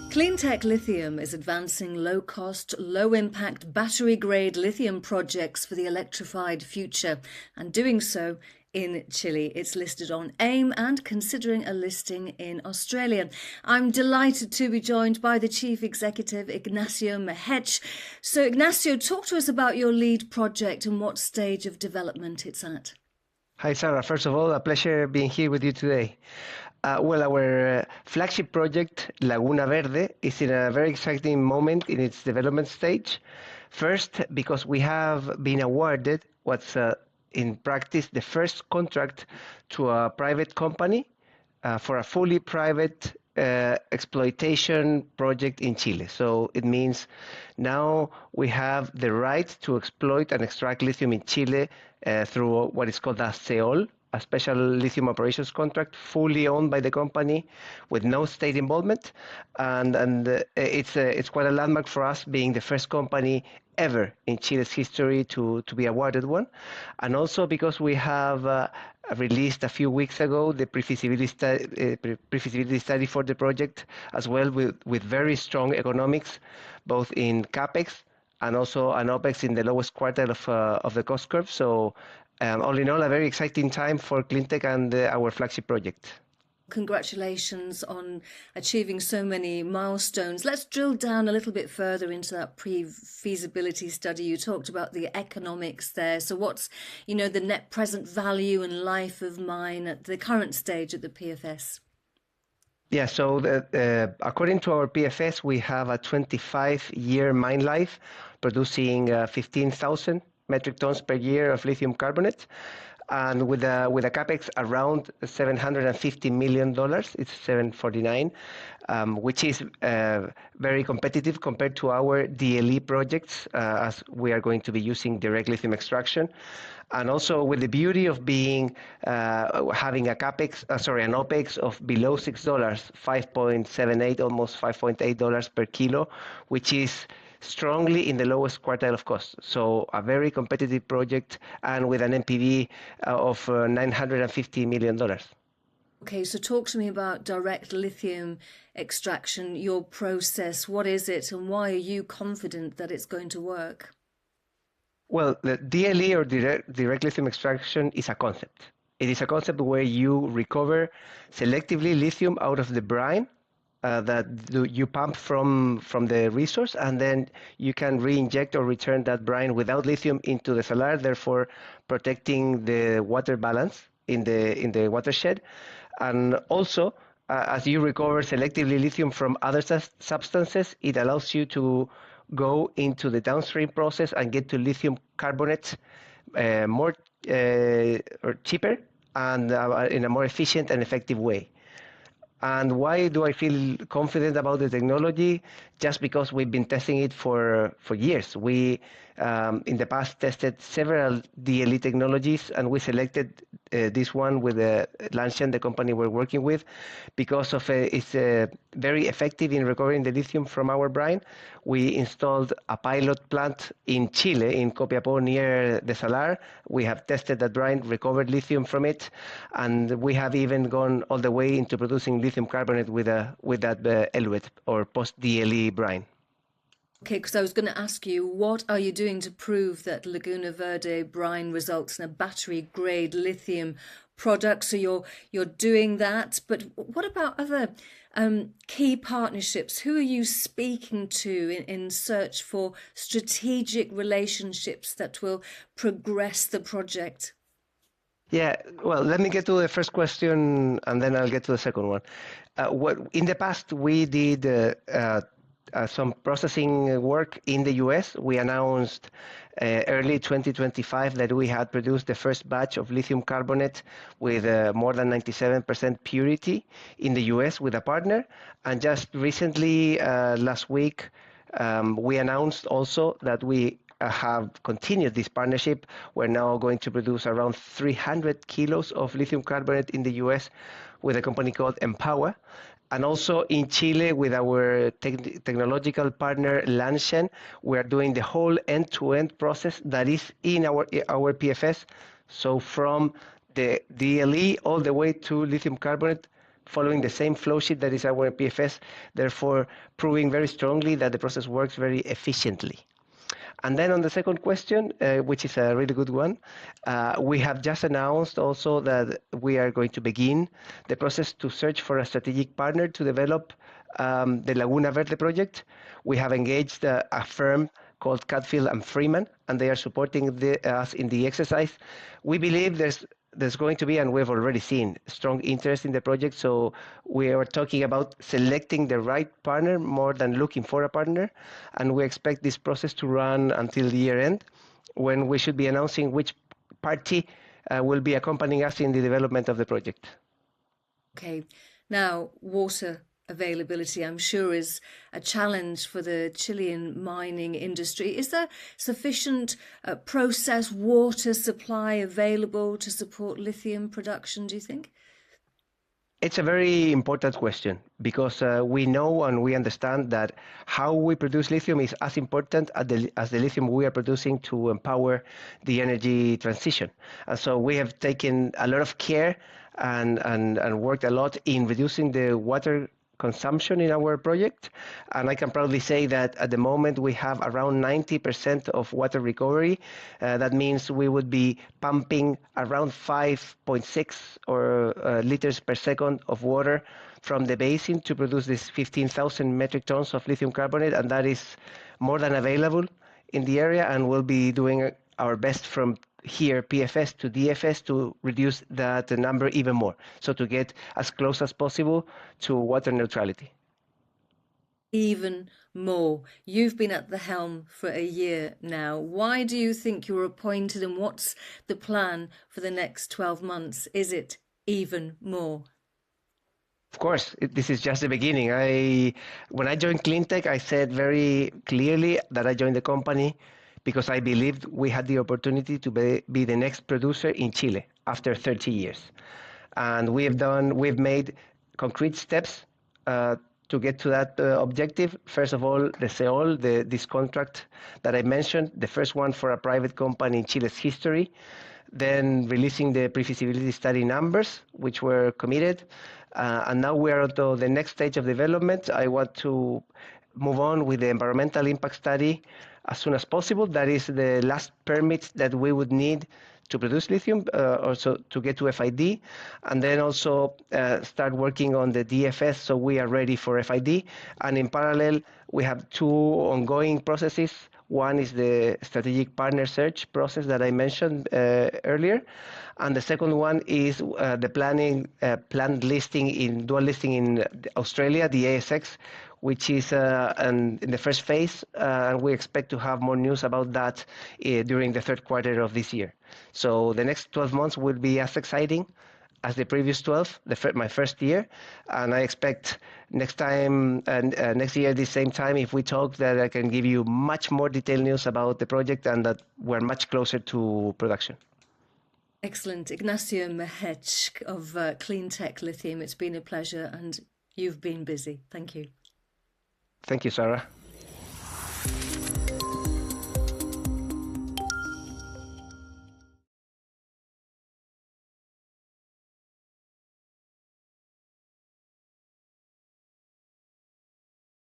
CleanTech Lithium is advancing low-cost, low-impact, battery-grade lithium projects for the electrified future, and doing so in Chile. It's listed on AIM and considering a listing in Australia. I'm delighted to be joined by the Chief Executive, Ignacio Mehech. So, Ignacio, talk to us about your lead project and what stage of development it's at. Hi, Sarah. First of all, a pleasure being here with you today. Our flagship project, Laguna Verde, is in a very exciting moment in its development stage. First, because we have been awarded what's in practice the first contract to a private company for a fully private exploitation project in Chile. So it means now we have the right to exploit and extract lithium in Chile through what is called a CTL, a Special Lithium Operations Contract, fully owned by the company with no state involvement. And it's quite a landmark for us, being the first company ever in Chile's history to be awarded one. And also because we have released a few weeks ago the pre-feasibility study for the project, as well with very strong economics, both in CapEx and also an OpEx in the lowest quartile of the cost curve. So all in all, a very exciting time for CleanTech and our flagship project. Congratulations on achieving so many milestones. Let's drill down a little bit further into that pre-feasibility study. You talked about the economics there. So what's, the net present value and life of mine at the current stage of the PFS? Yeah, so according to our PFS, we have a 25-year mine life, producing 15,000 metric tons per year of lithium carbonate, and with a capex around $750 million. It's 749, which is very competitive compared to our DLE projects, as we are going to be using direct lithium extraction, and also with the beauty of being having an OpEx of below $6, 5.78, almost $5.8 per kilo, which is strongly in the lowest quartile of cost. So a very competitive project, and with an NPV of $950 million. Okay, so talk to me about direct lithium extraction, your process. What is it, and why are you confident that it's going to work? Well, the DLE, or direct lithium extraction, is a concept. It is a concept where you recover selectively lithium out of the brine that you pump from the resource, and then you can re-inject or return that brine without lithium into the salar, therefore protecting the water balance in the watershed. And also, as you recover selectively lithium from other substances, it allows you to go into the downstream process and get to lithium carbonate more or cheaper and in a more efficient and effective way. And why do I feel confident about the technology? Just because we've been testing it for years. We, in the past, tested several DLE technologies, and we selected this one with Lanshan, the company we're working with, because of it's very effective in recovering the lithium from our brine. We installed a pilot plant in Chile, in Copiapó, near the salar. We have tested that brine, recovered lithium from it, and we have even gone all the way into producing lithium carbonate with that eluate, or post-DLE brine. Okay, because I was going to ask you, what are you doing to prove that Laguna Verde brine results in a battery-grade lithium product? So you're doing that, but what about other key partnerships? Who are you speaking to in search for strategic relationships that will progress the project? Yeah, well, let me get to the first question, and then I'll get to the second one. In the past, we did some processing work in the US. We announced early 2025 that we had produced the first batch of lithium carbonate with more than 97% purity in the US with a partner. And just recently, last week, we announced also that we have continued this partnership. We're now going to produce around 300 kilos of lithium carbonate in the US with a company called Empower. And also in Chile with our technological partner Lanshan, we are doing the whole end-to-end process that is in our PFS. So from the DLE all the way to lithium carbonate following the same flow sheet that is our PFS, therefore proving very strongly that the process works very efficiently. And then on the second question, which is a really good one, we have just announced also that we are going to begin the process to search for a strategic partner to develop the Laguna Verde project. We have engaged a firm called Cadfield and Freeman, and they are supporting us in the exercise. We believe there's going to be, and we've already seen, strong interest in the project. So we are talking about selecting the right partner more than looking for a partner. And we expect this process to run until the year end, when we should be announcing which party will be accompanying us in the development of the project. Okay. Now, water availability, I'm sure, is a challenge for the Chilean mining industry. Is there sufficient processed water supply available to support lithium production, do you think? It's a very important question, because we know and we understand that how we produce lithium is as important as the lithium we are producing to empower the energy transition. And so we have taken a lot of care and worked a lot in reducing the water consumption in our project, and I can proudly say that at the moment we have around 90% of water recovery. That means we would be pumping around 5.6 liters per second of water from the basin to produce this 15,000 metric tons of lithium carbonate, and that is more than available in the area, and we'll be doing our best from here, PFS to DFS, to reduce that number even more, so to get as close as possible to water neutrality. Even more. You've been at the helm for a year now. Why do you think you were appointed, and what's the plan for the next 12 months? Is it even more? Of course, this is just the beginning. When I joined CleanTech, I said very clearly that I joined the company because I believed we had the opportunity to be the next producer in Chile after 30 years. And we've made concrete steps to get to that objective. First of all, the CEOL, this contract that I mentioned, the first one for a private company in Chile's history. Then releasing the pre-feasibility study numbers, which were committed. And now we are on to the next stage of development. I want to move on with the environmental impact study as soon as possible. That is the last permit that we would need to produce lithium, also to get to FID, and then also start working on the DFS, so we are ready for FID. And in parallel, we have two ongoing processes. One is the strategic partner search process that I mentioned earlier, and the second one is the planned dual listing in Australia, the ASX, which is in the first phase, and we expect to have more news about that during the third quarter of this year. So the next 12 months will be as exciting as the previous 12, my first year, and I expect next year, the same time, if we talk, that I can give you much more detailed news about the project and that we're much closer to production. Excellent. Ignacio Mehech of CleanTech Lithium, it's been a pleasure, and you've been busy. Thank you. Thank you, Sarah.